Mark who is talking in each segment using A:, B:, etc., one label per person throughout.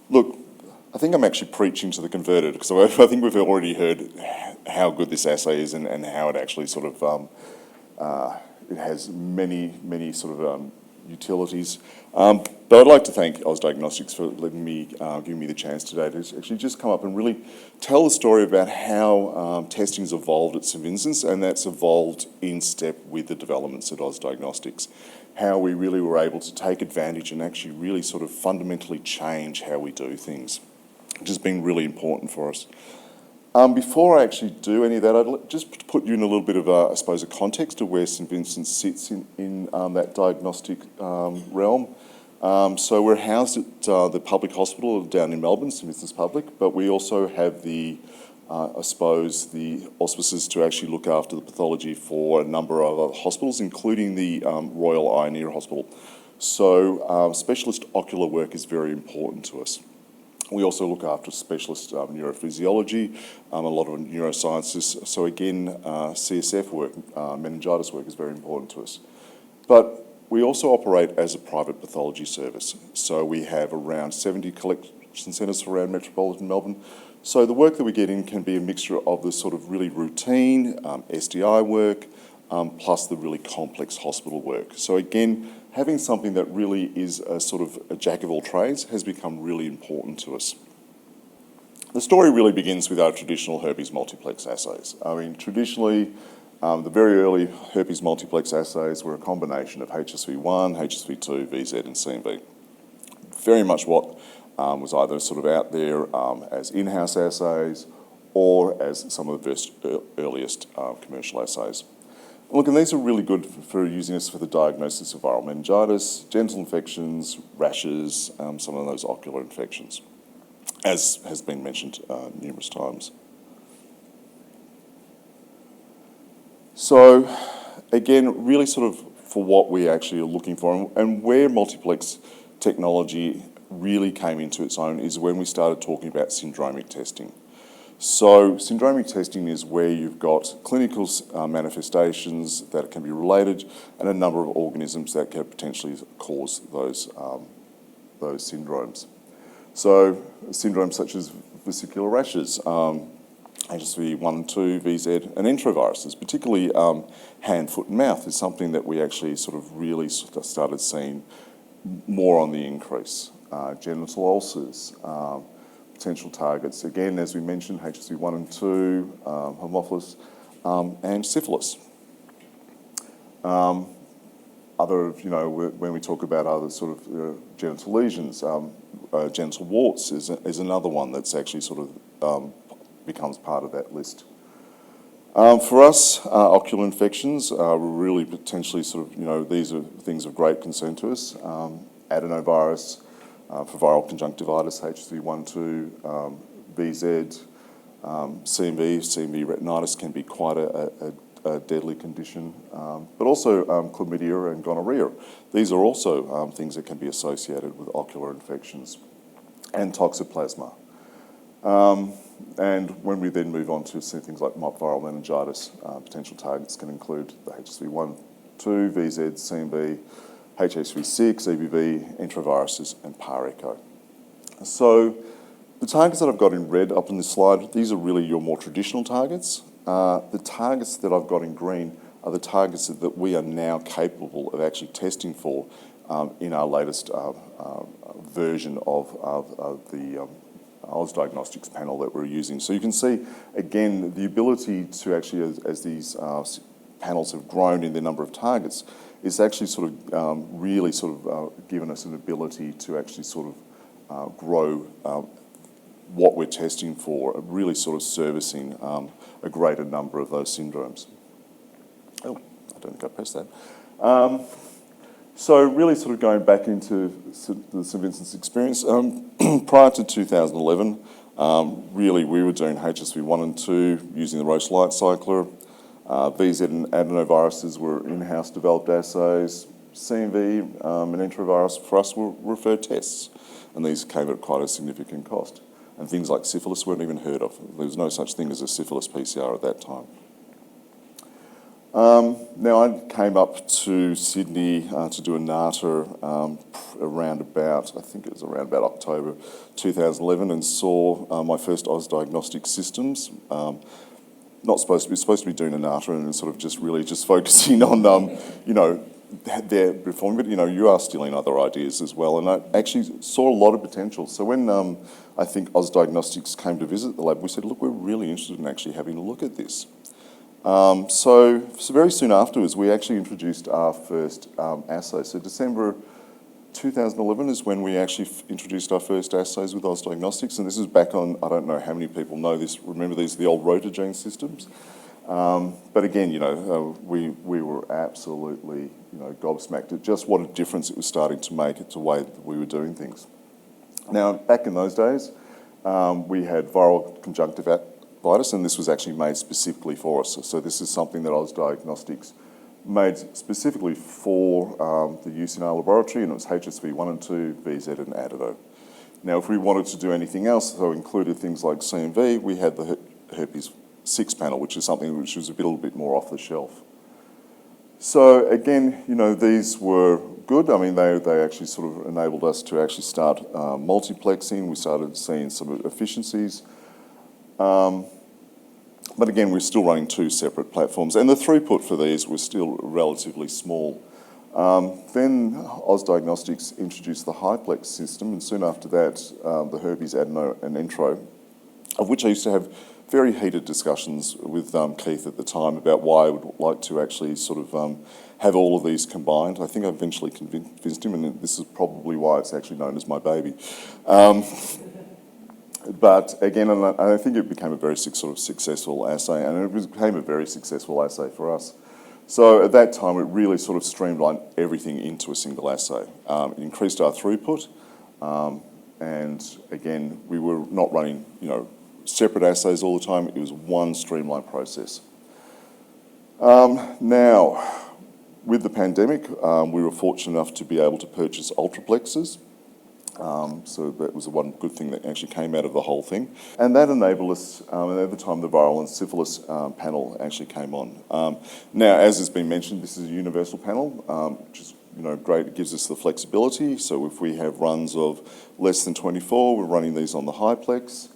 A: Look, I think I'm actually preaching to the converted, because I think we've already heard how good this assay is and how it actually sort of, it has many sort of utilities. But I'd like to thank Oz Diagnostics for giving me the chance today to actually just come up and really tell the story about how testing's evolved at St Vincent's, and that's evolved in step with the developments at Oz Diagnostics. How we really were able to take advantage and actually really sort of fundamentally change how we do things, which has been really important for us. Before I actually do any of that, I'd just put you in a little bit of, I suppose, a context of where St Vincent's sits in that diagnostic realm. So we're housed at the public hospital down in Melbourne, St Vincent's Public, but we also have the, I suppose, the auspices to actually look after the pathology for a number of other hospitals, including the Royal Eye and Ear Hospital. So specialist ocular work is very important to us. We also look after specialist neurophysiology, a lot of neurosciences. So again, CSF work, meningitis work is very important to us. But we also operate as a private pathology service. So we have around 70 collection centres around metropolitan Melbourne. So the work that we get in can be a mixture of the sort of really routine SDI work, plus the really complex hospital work. So again, having something that really is a sort of a jack of all trades has become really important to us. The story really begins with our traditional herpes multiplex assays. I mean, traditionally, the very early herpes multiplex assays were a combination of HSV1, HSV2, VZ and CMV. Very much what was either sort of out there as in-house assays or as some of the first earliest commercial assays. Look, and these are really good for using us for the diagnosis of viral meningitis, genital infections, rashes, some of those ocular infections, as has been mentioned numerous times. So, again, really sort of for what we actually are looking for, and where multiplex technology really came into its own is when we started talking about syndromic testing. So syndromic testing is where you've got clinical manifestations that can be related and a number of organisms that can potentially cause those syndromes. So syndromes such as vesicular rashes, HSV1 and 2, VZ and enteroviruses, particularly hand, foot and mouth is something that we actually sort of really started seeing more on the increase. Genital ulcers, potential targets, again, as we mentioned, HSV1 and 2, Haemophilus, and syphilis. Other, when we talk about other sort of genital lesions, genital warts is another one that's actually sort of becomes part of that list. For us, ocular infections are really potentially sort of, these are things of great concern to us. Adenovirus, for viral conjunctivitis, HSV1, 2, VZ, CMV retinitis can be quite a deadly condition, but also chlamydia and gonorrhea. These are also things that can be associated with ocular infections, and toxoplasma. And when we then move on to things like viral meningitis, potential targets can include the HSV1, 2, VZ, CMV, HSV6, EBV, enteroviruses, and PAR-Echo. So the targets that I've got in red up on this slide, these are really your more traditional targets. The targets that I've got in green are the targets that we are now capable of actually testing for in our latest version of the Oz Diagnostics panel that we're using. So you can see, again, the ability to actually, as these panels have grown in the number of targets, it's actually sort of really sort of given us an ability to actually sort of grow what we're testing for, really sort of servicing a greater number of those syndromes. Oh, I don't think I pressed that. So really sort of going back into the St Vincent's experience, prior to 2011, really we were doing HSV1 and 2 using the Roche Light Cycler. VZ and adenoviruses were in-house developed assays. CMV and enterovirus for us were referred tests, and these came at quite a significant cost. and things like syphilis weren't even heard of. There was no such thing as a syphilis PCR at that time. Now, I came up to Sydney to do a NATA around about, I think it was around about October 2011, and saw my first Oz Diagnostic Systems. Not supposed to be doing a NATA and sort of just really just focusing on, you know, their performing, but you know, you are stealing other ideas as well. And I actually saw a lot of potential. So when I think Oz Diagnostics came to visit the lab, we said, look, we're really interested in actually having a look at this. So very soon afterwards, we actually introduced our first assay. So December 2011 is when we actually introduced our first assays with Oz Diagnostics, and this is back on, I don't know how many people know this, remember these are the old rotogene systems. But again, you know, we were absolutely, you know, gobsmacked at just what a difference it was starting to make to the way that we were doing things. Now, back in those days, we had viral conjunctivitis, and this was actually made specifically for us. So this is something that Oz Diagnostics made specifically for the use in our laboratory, and it was HSV1 and 2, VZ and adeno. Now, if we wanted to do anything else, so included things like CMV, we had the herpes 6 panel, which is something which was a little bit more off the shelf. So again, you know, these were good. I mean, they actually sort of enabled us to actually start multiplexing. We started seeing some efficiencies. But again, we're still running 2 separate platforms, and the throughput for these was still relatively small. Then Oz Diagnostics introduced the high-plex system, and soon after that, the herpes, adeno and intro, of which I used to have very heated discussions with Keith at the time about why I would like to actually sort of have all of these combined. I think I eventually convinced him, and this is probably why it's actually known as my baby. But again, and I think it became a very sort of successful assay, and it became a very successful assay for us. So at that time, it really sort of streamlined everything into a single assay. It increased our throughput, and again, we were not running, you know, separate assays all the time. It was one streamlined process. Now, with the pandemic, we were fortunate enough to be able to purchase ultraplexes. So that was the one good thing that actually came out of the whole thing. And that enabled us, and at the time the viral and syphilis panel actually came on. Now, as has been mentioned, this is a universal panel, which is, you know, great. It gives us the flexibility. So if we have runs of less than 24, we're running these on the high-plex.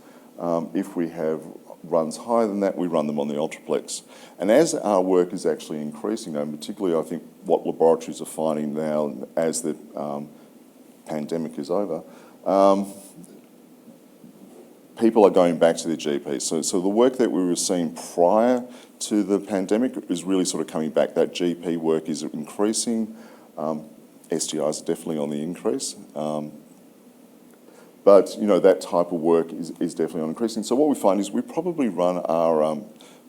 A: If we have runs higher than that, we run them on the ultraplex. And as our work is actually increasing, and particularly I think what laboratories are finding now as the pandemic is over, people are going back to their GPs. So the work that we were seeing prior to the pandemic is really sort of coming back. That GP work is increasing. STIs are definitely on the increase. But, you know, that type of work is definitely on increasing. So what we find is we probably run our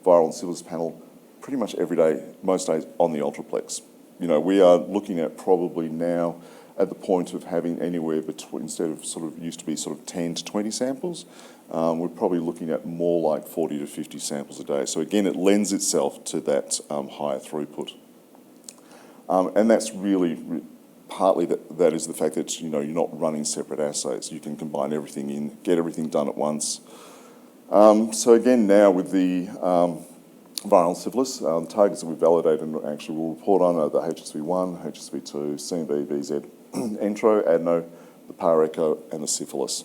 A: viral and syphilis panel pretty much every day, most days, on the ultraplex. You know, we are looking at probably now at the point of having anywhere between, instead of sort of used to be sort of 10 to 20 samples, we're probably looking at more like 40 to 50 samples a day. So again, it lends itself to that higher throughput. And that's really partly that is the fact that, you know, you're not running separate assays. You can combine everything in, get everything done at once. So again, now with the viral syphilis, the targets that we validated and actually will report on are the HSV1, HSV2, CMV, VZ, intro, adeno, the par echo, and the syphilis.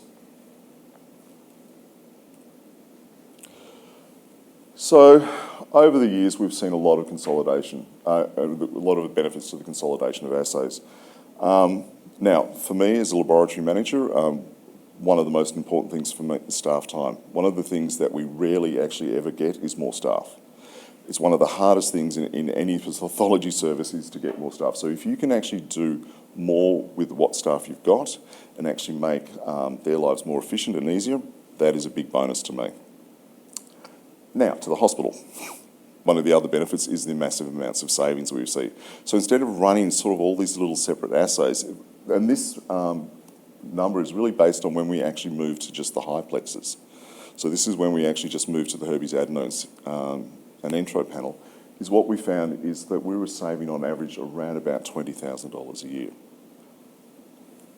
A: So over the years, we've seen a lot of consolidation, a lot of benefits to the consolidation of assays. Now, for me as a laboratory manager, one of the most important things for me is staff time. One of the things that we rarely actually ever get is more staff. It's one of the hardest things in any pathology service is to get more staff. So if you can actually do more with what staff you've got and actually make their lives more efficient and easier, that is a big bonus to me. Now, to the hospital. One of the other benefits is the massive amounts of savings we receive. So instead of running sort of all these little separate assays, and this number is really based on when we actually moved to just the high plexes. So this is when we actually just moved to the herpes adenodes and intro panel, is what we found is that we were saving on average around about $20,000 a year.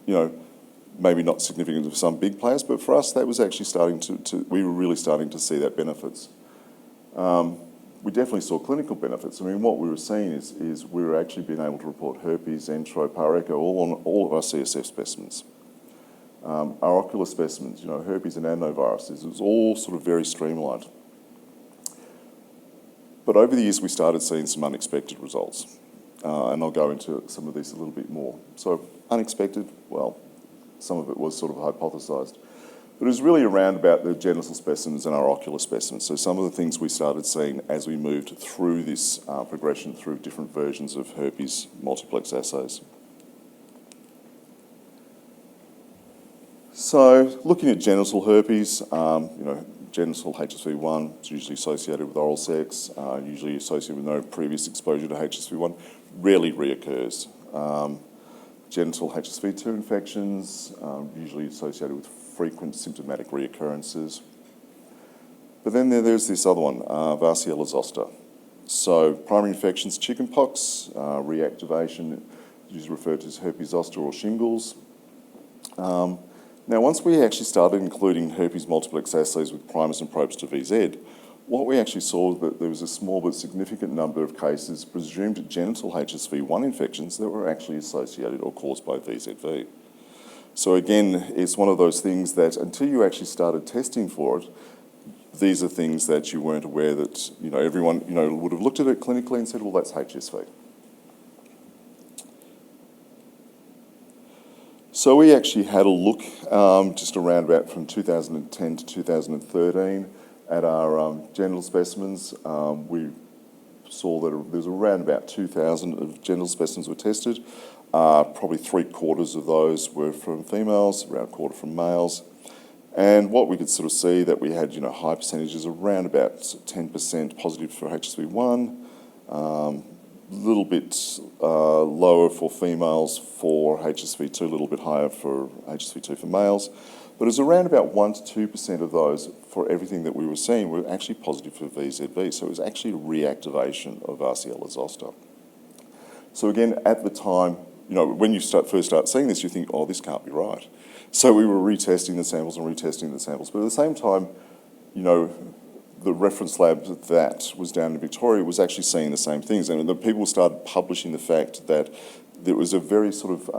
A: You know, maybe not significant for some big players, but for us that was actually we were really starting to see that benefits. We definitely saw clinical benefits. I mean, what we were seeing is we were actually being able to report herpes, entero, par-echo, all on all of our CSF specimens. Our ocular specimens, herpes and adenoviruses, it was all sort of very streamlined. But over the years, we started seeing some unexpected results. And I'll go into some of these a little bit more. So unexpected, well, some of it was sort of hypothesised. But it was really around about the genital specimens and our ocular specimens. So some of the things we started seeing as we moved through this progression through different versions of herpes multiplex assays. So looking at genital herpes, genital HSV1 is usually associated with oral sex, usually associated with no previous exposure to HSV1, rarely reoccurs. Genital HSV2 infections, usually associated with frequent symptomatic reoccurrences. But then there's this other one, Varicella zoster. So primary infections, chickenpox, reactivation, usually referred to as herpes zoster or shingles. Now, once we actually started including herpes multiplex assays with primers and probes to VZ, what we actually saw was that there was a small but significant number of cases presumed genital HSV1 infections that were actually associated or caused by VZV. So again, it's one of those things that until you actually started testing for it, these are things that you weren't aware that, everyone, would have looked at it clinically and said, well, that's HSV. So we actually had a look just around about from 2010 to 2013 at our genital specimens. We saw that there was around about 2,000 of genital specimens were tested. Probably 3/4 of those were from females, around 1/4 from males. And what we could sort of see that we had, high percentages, around about 10% positive for HSV1, a little bit lower for females for HSV2, a little bit higher for HSV2 for males. But it was around about 1 to 2% of those for everything that we were seeing were actually positive for VZV. So it was actually a reactivation of Varicella zoster. So again, at the time, when you first start seeing this, you think, oh, this can't be right. So we were retesting the samples and retesting the samples. But at the same time, the reference lab that was down in Victoria was actually seeing the same things. And the people started publishing the fact that there was a very sort of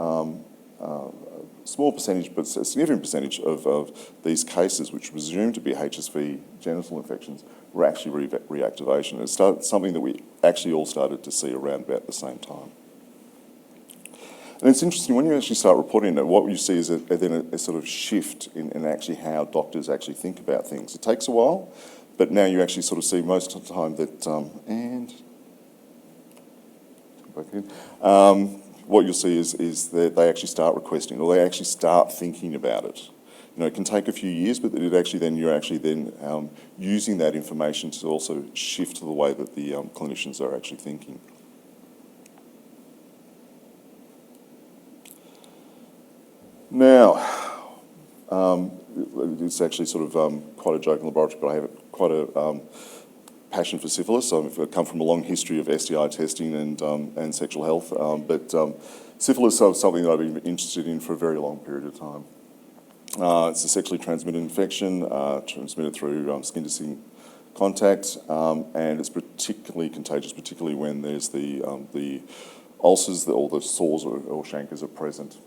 A: small percentage, but a significant percentage of these cases, which were presumed to be HSV genital infections, were actually reactivation. It started something that we actually all started to see around about the same time. And it's interesting, when you actually start reporting it, what you see is then a sort of shift in actually how doctors actually think about things. It takes a while, but now you actually sort of see most of the time that, what you'll see is that they actually start requesting, or they actually start thinking about it. It can take a few years, but you're actually using that information to also shift to the way that the clinicians are actually thinking. Now, it's actually sort of quite a joke in the laboratory, but I have quite a passion for syphilis. I've come from a long history of STI testing and sexual health, but syphilis is something that I've been interested in for a very long period of time. It's a sexually transmitted infection, transmitted through skin-to-skin contact, and it's particularly contagious, particularly when there's the ulcers or the sores or chancres are present.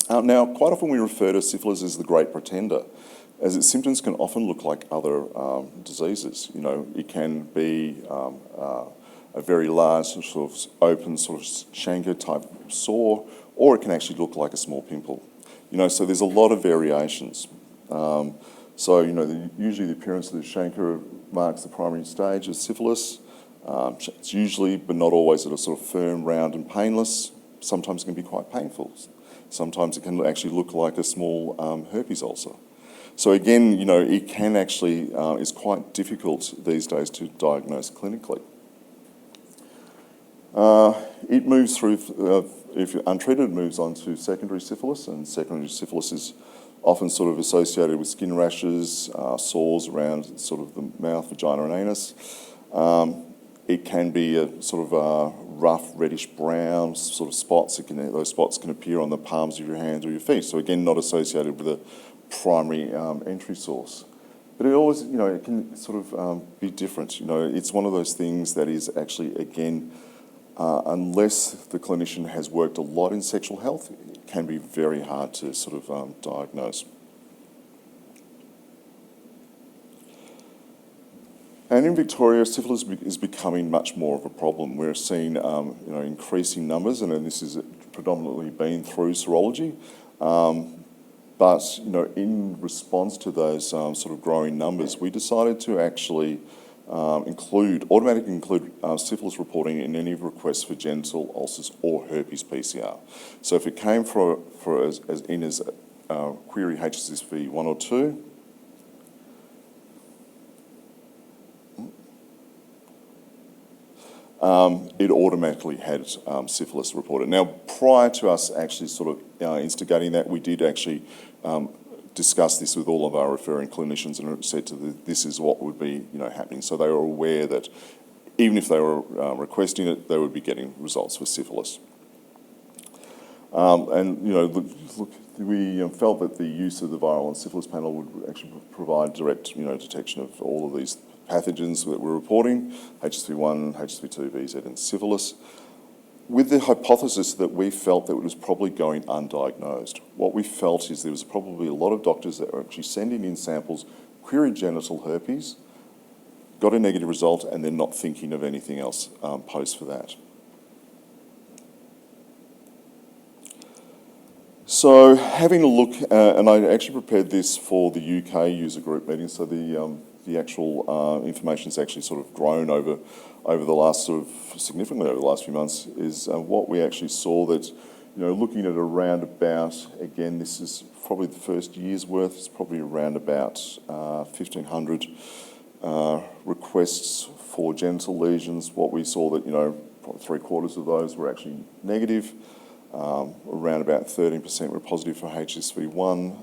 A: Now, quite often we refer to syphilis as the great pretender, as its symptoms can often look like other diseases. It can be a very large sort of open sort of chancre type sore, or it can actually look like a small pimple. So there's a lot of variations. Usually the appearance of the chancre marks the primary stage of syphilis. It's usually, but not always, at a sort of firm, round and painless. Sometimes it can be quite painful. Sometimes it can actually look like a small herpes ulcer. So again, it can actually, is quite difficult these days to diagnose clinically. It moves through, if you're untreated, it moves on to secondary syphilis, and secondary syphilis is often sort of associated with skin rashes, sores around sort of the mouth, vagina and anus. It can be a sort of a rough reddish brown sort of spots. Those spots can appear on the palms of your hands or your feet. So again, not associated with a primary entry source. But it always, it can sort of be different. It's one of those things that is actually, again, unless the clinician has worked a lot in sexual health, it can be very hard to sort of diagnose. And in Victoria, syphilis is becoming much more of a problem. We're seeing, increasing numbers, and this has predominantly been through serology. But in response to those sort of growing numbers, we decided to actually automatically include syphilis reporting in any requests for genital ulcers or herpes PCR. So if it came for as query HSV 1 or 2, it automatically had syphilis reported. Now, prior to us actually sort of instigating that, we did actually discuss this with all of our referring clinicians and said to them, this is what would be happening. So they were aware that even if they were requesting it, they would be getting results for syphilis. We felt that the use of the viral and syphilis panel would actually provide direct detection of all of these pathogens that we're reporting, HSV1, HSV2, VZ and syphilis, with the hypothesis that we felt that it was probably going undiagnosed. What we felt is there was probably a lot of doctors that were actually sending in samples, queried genital herpes, got a negative result, and then not thinking of anything else post for that. So having a look, and I actually prepared this for the UK user group meeting, so the actual information's actually sort of grown over the last significantly over the last few months, is what we actually saw that, looking at around about, again, this is probably the first year's worth, it's probably around about 1,500 requests for genital lesions. What we saw that, probably 3/4 of those were actually negative. Around about 13% were positive for HSV1,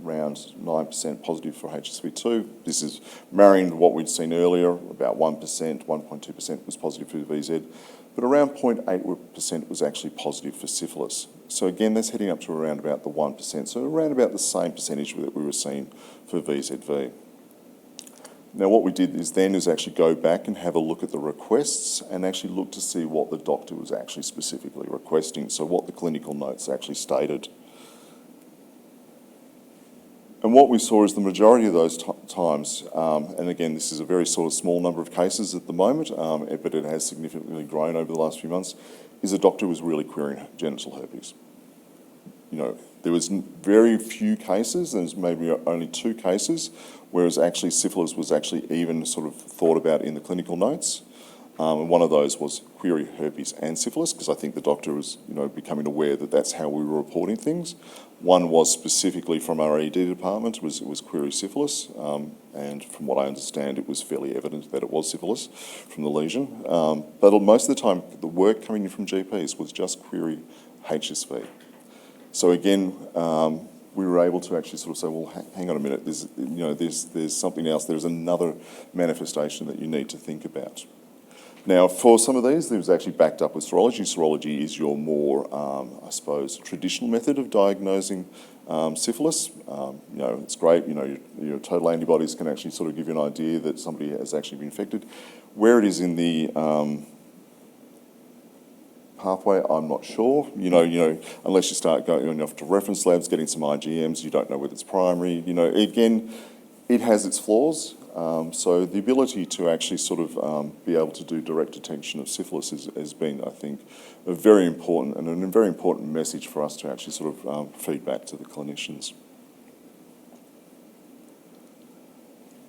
A: around 9% positive for HSV2. This is marrying what we'd seen earlier, about 1%, 1.2% was positive for VZ, but around 0.8% was actually positive for syphilis. So again, that's heading up to around about the 1%, so around about the same percentage that we were seeing for VZV. Now what we did is actually go back and have a look at the requests and actually look to see what the doctor was actually specifically requesting, so what the clinical notes actually stated. And what we saw is the majority of those times, and again, this is a very sort of small number of cases at the moment, but it has significantly grown over the last few months, is a doctor was really querying genital herpes. There was very few cases, there's maybe only 2 cases, whereas actually syphilis was actually even sort of thought about in the clinical notes. And one of those was query herpes and syphilis, because I think the doctor was, becoming aware that that's how we were reporting things. One was specifically from our ED department, was query syphilis, and from what I understand, it was fairly evident that it was syphilis from the lesion. But most of the time, the work coming in from GPs was just query HSV. So again, we were able to actually sort of say, well, hang on a minute, there's something else, there's another manifestation that you need to think about. Now, for some of these, it was actually backed up with serology. Serology is your more, I suppose, traditional method of diagnosing syphilis. It's great, your total antibodies can actually sort of give you an idea that somebody has actually been infected. Where it is in the pathway, I'm not sure. Unless you start going off to reference labs, getting some IgMs, you don't know whether it's primary. Again, it has its flaws. So the ability to actually sort of be able to do direct detection of syphilis has been, I think, a very important message for us to actually sort of feed back to the clinicians.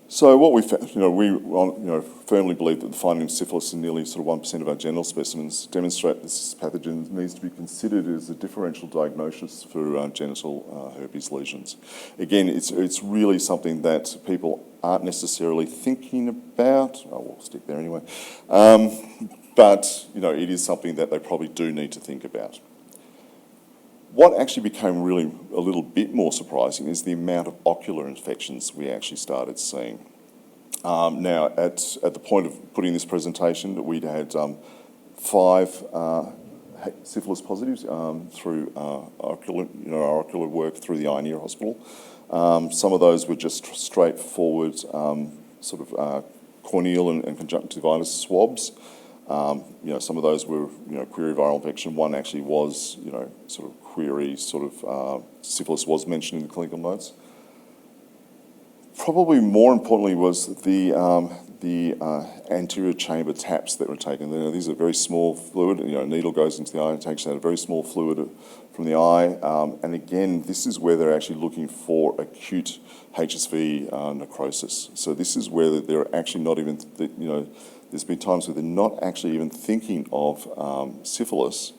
A: So what we found, we firmly believe that the finding of syphilis in nearly sort of 1% of our genital specimens demonstrate this pathogen needs to be considered as a differential diagnosis for genital herpes lesions. Again, it's really something that people aren't necessarily thinking about. We'll stick there anyway. But it is something that they probably do need to think about. What actually became really a little bit more surprising is the amount of ocular infections we actually started seeing. Now, at the point of putting this presentation, we'd had 5 syphilis positives through our ocular work through the Eye and Ear Hospital. Some of those were just straightforward corneal and conjunctivitis swabs. Some of those were query viral infection. One actually was query syphilis was mentioned in the clinical notes. Probably more importantly was the anterior chamber taps that were taken. These are very small fluid. A needle goes into the eye and takes out a very small fluid from the eye. And again, this is where they're actually looking for acute HSV necrosis. So this is where they're actually not even, there's been times where they're not actually even thinking of syphilis,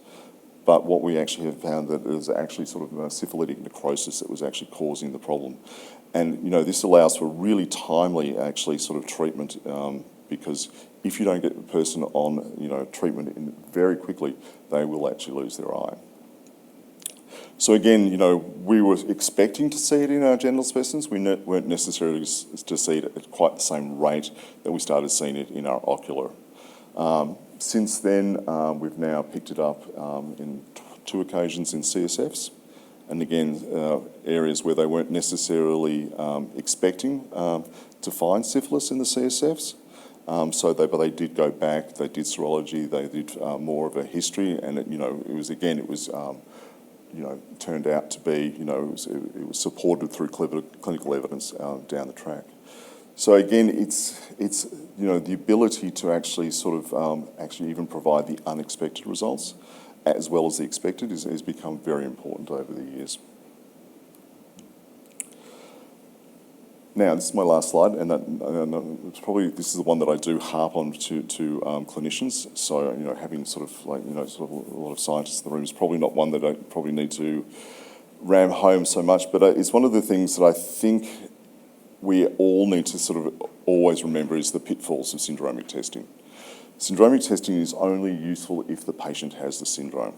A: but what we actually have found that it was actually a syphilitic necrosis that was actually causing the problem. And this allows for really timely treatment because if you don't get the person on treatment very quickly, they will actually lose their eye. So again, we were expecting to see it in our genital specimens. We weren't necessarily to see it at quite the same rate that we started seeing it in our ocular. Since then, we've now picked it up in 2 occasions in CSFs. And again, areas where they weren't necessarily expecting to find syphilis in the CSFs. But they did go back, they did serology, they did more of a history, and it was turned out to be, it was supported through clinical evidence down the track. So again, it's the ability to actually actually even provide the unexpected results as well as the expected has become very important over the years. Now, this is my last slide, and this is the one that I do harp on to clinicians. So, having a lot of scientists in the room is probably not one that I probably need to ram home so much, but it's one of the things that I think we all need to always remember is the pitfalls of syndromic testing. Syndromic testing is only useful if the patient has the syndrome.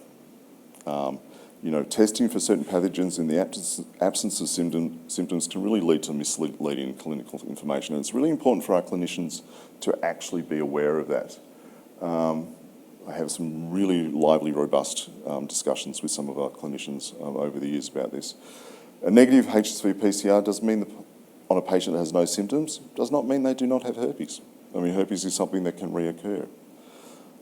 A: Testing for certain pathogens in the absence of symptoms can really lead to misleading clinical information, and it's really important for our clinicians to actually be aware of that. I have some really lively, robust discussions with some of our clinicians over the years about this. A negative HSV PCR doesn't mean on a patient that has no symptoms, does not mean they do not have herpes. Herpes is something that can reoccur.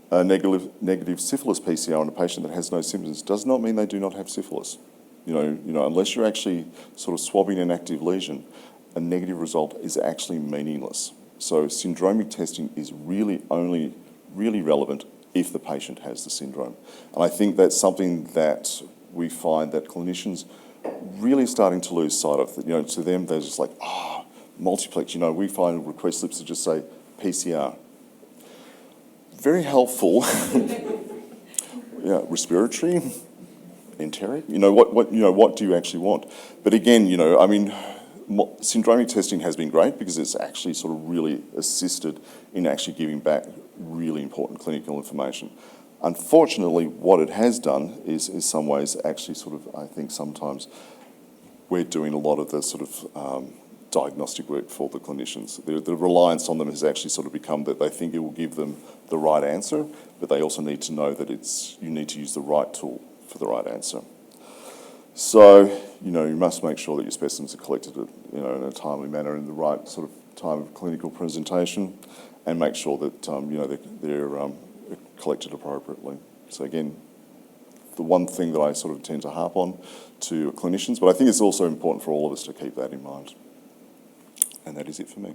A: A negative syphilis PCR on a patient that has no symptoms does not mean they do not have syphilis. Unless you're actually swabbing an active lesion, a negative result is actually meaningless. So syndromic testing is really only really relevant if the patient has the syndrome. And I think that's something that we find that clinicians really starting to lose sight of. To them, they're just like, multiplex. We find request slips that just say PCR. Very helpful. Respiratory, enteric. What do you actually want? But again, syndromic testing has been great because it's actually really assisted in actually giving back really important clinical information. Unfortunately, what it has done is, in some ways, actually I think sometimes we're doing a lot of the diagnostic work for the clinicians. The reliance on them has actually become that they think it will give them the right answer, but they also need to know that you need to use the right tool for the right answer. So, you must make sure that your specimens are collected in a timely manner in the right time of clinical presentation, and make sure that they're collected appropriately. So again, the one thing that I tend to harp on to clinicians, but I think it's also important for all of us to keep that in mind. And that is it for me.